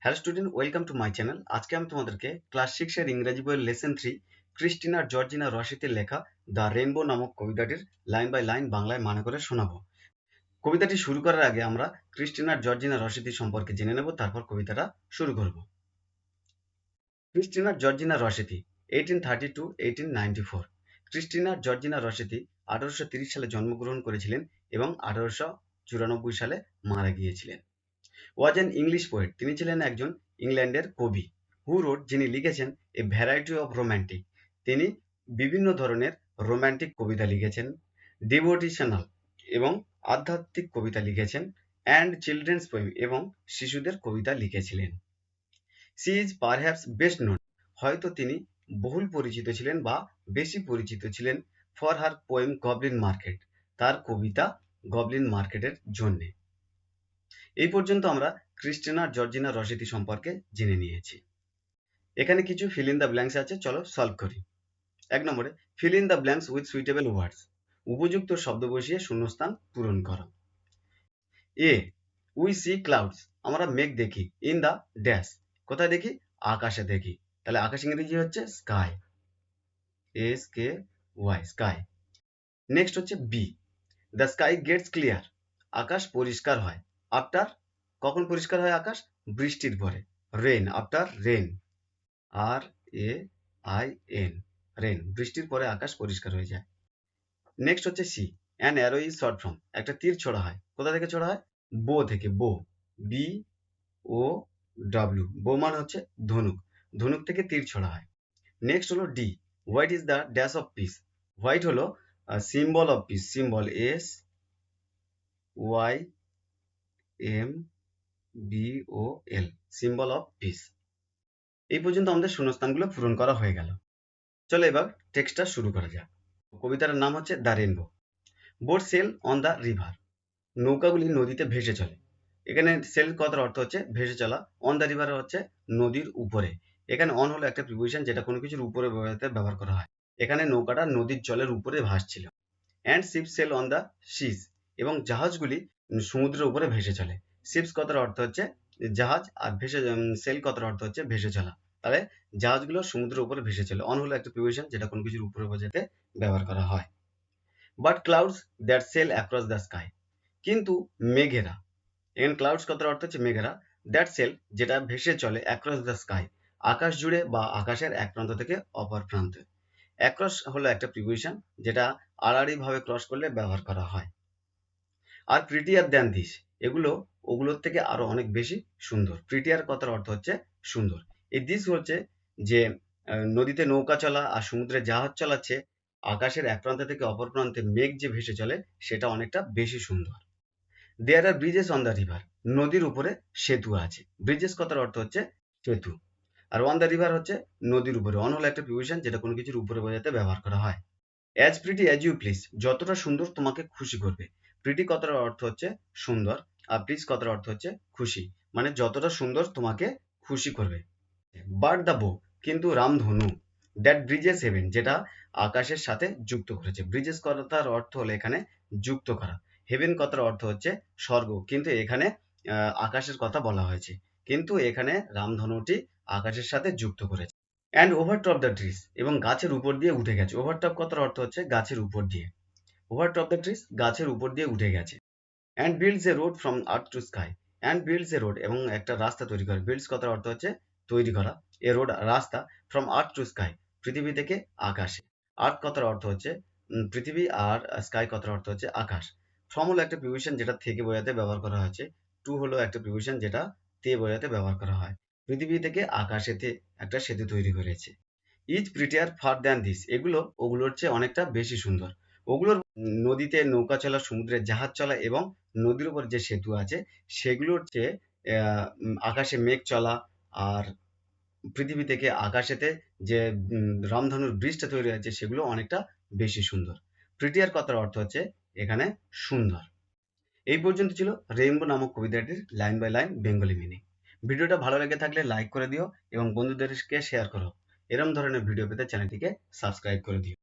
Hello student, welcome to my channel. আজকে আমি তোমাদেরকে ক্লাস 6 এর ইংরেজি বইয়ের লেসন 3 ক্রিস্টিনা জর্জিনা রশিতের লেখা দ্য রেইনবো নামক কবিতাটির লাইন বাই লাইন বাংলায় মানে করে শোনাবো। কবিতাটি শুরু করার আগে আমরা ক্রিস্টিনা জর্জিনা রশিতি সম্পর্কে জেনে নেব, তারপর কবিতাটা শুরু করব। Christina Georgina Rossetti 1830 to 1894। Christina Georgina Rossetti 1830 সালে জন্মগ্রহণ করেছিলেন এবং 1894 সালে মারা গিয়েছিলেন। ওয়াজ অ্যান ইংলিশ পোয়েট, তিনি ছিলেন একজন ইংল্যান্ডের কবি। হু রোড, যিনি লিখেছেন এ ভ্যারাইটি অফ রোম্যান্টিক, তিনি বিভিন্ন ধরনের রোম্যান্টিক কবিতা লিখেছেন। ডিভোটিশনাল এবং আধ্যাত্মিক কবিতা লিখেছেন। অ্যান্ড চিলড্রেন্স পোয়েম এবং শিশুদের কবিতা লিখেছিলেন। She is perhaps best known, হয়তো তিনি বহুল পরিচিত ছিলেন বা বেশি পরিচিত ছিলেন for her poem goblin market, তার কবিতা গবলিন মার্কেটের জন্যে। এই পর্যন্ত আমরা ক্রিস্টিনা জর্জিনা রশিতি সম্পর্কে জেনে নিয়েছি। এখানে কিছু ফিল ইন দ্য ব্ল্যাঙ্কস আছে, চলো সলভ করি। 1 নম্বরে fill in the blanks with suitable words, উপযুক্ত শব্দ বসিয়ে শূন্যস্থান পূরণ করো। এ, উই সি ক্লাউডস, আমরা মেঘ দেখি। ইন দ্য ড্যাশ, কোথায় দেখি? আকাশে দেখি। তাহলে আকাশ ইংরেজি হচ্ছে স্কাই, SKY, স্কাই। নেক্সট হচ্ছে B, the sky gets clear, আকাশ পরিষ্কার হয়। আফটার, কখন পরিষ্কার হয় আকাশ? বৃষ্টির পরে। Rain, after rain, RAIN, rain, বৃষ্টির পরে আকাশ পরিষ্কার হয়ে যায়। নেক্সট হচ্ছে C, an arrow is shot from, একটা তীর ছোড়া হয়। কোথা থেকে ছোড়া হয়? বো থেকে, বো, BOW, বো মানে হচ্ছে ধনুক, ধনুক থেকে তীর ছোড়া হয়। নেক্সট হলো D, white is the dash of peace, white হলো symbol of peace, symbol SYMBOL, symbol of peace. এই পর্যন্ত আমাদের শূন্যস্থানগুলো পূরণ করা হয়ে গেল। চলো এবার টেক্সটটা শুরু করা যাক। কবিতার নাম হচ্ছে the rainbow. Boat sail on the river, নৌকাগুলি নদীতে ভেসে চলে। এখানে সেল কথার অর্থ হচ্ছে ভেসে চলা, অন দ্য রিভার হচ্ছে নদীর উপরে। এখানে অন হলো একটা প্রিপোজিশন যেটা কোনো কিছুর উপরে বোঝাতে ব্যবহার করা হয়। এখানে নৌকাটা নদীর জলের উপরে ভাসছিল। And ship sail on the seas, এবং জাহাজগুলি সমুদ্রের উপরে ভেসে চলে। শিপস কথার অর্থ হচ্ছে জাহাজ, আর সেল কথার অর্থ হচ্ছে ভেসে চলা। তাহলে জাহাজগুলো সমুদ্রের উপরে ভেসে চলে। অন হলো একটা প্রিপোজিশন যেটা কোনো কিছুর উপরে বোঝাতে ব্যবহার করা হয়। But clouds that sail across the sky, কিন্তু মেঘেরা, এখানে ক্লাউডস কথার অর্থ হচ্ছে মেঘেরা, দ্যাট সেল যেটা ভেসে চলে, অ্যাক্রস দ্য স্কাই আকাশ জুড়ে বা আকাশের এক প্রান্ত থেকে অপর প্রান্তে। অ্যাক্রস হলো একটা প্রিপোজিশন যেটা আড়াআড়ি ভাবে ক্রস করলে ব্যবহার করা হয়। আর প্রিটিয়ার দ্যান দিস, এগুলো ওগুলোর থেকে আরো অনেক বেশি সুন্দর। প্রিটিয়ার কথার অর্থ হচ্ছে সুন্দর। এই দিস হচ্ছে যে নদীতে নৌকা চলা আর সমুদ্রে জাহাজ চলাচ্ছে, আকাশের এক প্রান্ত থেকে অপর প্রান্তে মেঘ যে ভেসে চলে সেটা অনেকটা বেশি সুন্দর। দেয়ার আর ব্রিজেস অন দ্য রিভার, নদীর উপরে সেতু আছে। ব্রিজেস কথার অর্থ হচ্ছে সেতু, আর অন দ্য রিভার হচ্ছে নদীর উপরে। অন হলো একটা প্রিপোজিশন যেটা কোনো কিছুর উপরে বোঝাতে ব্যবহার করা হয়। As pretty as you please, যতটা সুন্দর তোমাকে খুশি করবে। প্রিটি কথার অর্থ হচ্ছে সুন্দর, আর প্লিজ কথার অর্থ হচ্ছে খুশি, মানে যতটা সুন্দর তোমাকে খুশি করবে। বাট দ্য বো, কিন্তু রামধনু। দ্যাট ব্রিজেস হেভেন, যেটা আকাশের সাথে যুক্ত করেছে। ব্রিজেস কথার অর্থ হলো এখানে যুক্ত করা। হেভেন কথার অর্থ হচ্ছে স্বর্গ, কিন্তু এখানে আকাশের কথা বলা হয়েছে, কিন্তু এখানে রামধনুটি আকাশের সাথে যুক্ত করেছে। অ্যান্ড ওভারটপ দ্য ট্রিজ, এবং গাছের উপর দিয়ে উঠে গেছে। ওভারটপ কথার অর্থ হচ্ছে গাছের উপর দিয়ে। ওভারটপ দ্য ট্রিজ, গাছের উপর দিয়ে উঠে গেছে। And builds A road from earth to sky, and builds A road, এবং একটা রাস্তা তৈরি করে। বিল্ডস কথার অর্থ হচ্ছে তৈরি করা, এ রোড রাস্তা, ফ্রম আর্থ টু স্কাই, পৃথিবী থেকে আকাশে। আর্থ কথার অর্থ হচ্ছে পৃথিবী, আর স্কাই কথার অর্থ হচ্ছে আকাশ। ফ্রম হলো একটা প্রিপোজিশন যেটা থেকে বোঝাতে ব্যবহার করা হয়েছে। টু হলো একটা প্রিপোজিশন যেটা তে বোঝাতে ব্যবহার করা হয়। পৃথিবী থেকে আকাশেতে একটা সেতু তৈরি করেছে। Is prettier far than this, এগুলো ওগুলোর চেয়ে অনেকটা বেশি সুন্দর। ওগুলোর নদীতে নৌকা চলা, সমুদ্রে জাহাজ চলা এবং নদীর উপর যে সেতু আছে সেগুলোর চেয়ে আকাশে মেঘ চলা আর পৃথিবী থেকে আকাশেতে যে রামধনুর ব্রিজটা তৈরি হয়েছে সেগুলো অনেকটা বেশি সুন্দর। প্রিটিয়ার কথার অর্থ হচ্ছে এখানে সুন্দর। এই পর্যন্ত ছিল রেইনবো নামক কবিতাটির line by line Bengali meaning. ভিডিওটা ভালো লেগে থাকলে লাইক করে দিও এবং বন্ধুদেরকে শেয়ার করো। এরম ধরনের ভিডিও পেতে চ্যানেলটিকে সাবস্ক্রাইব করে দিও।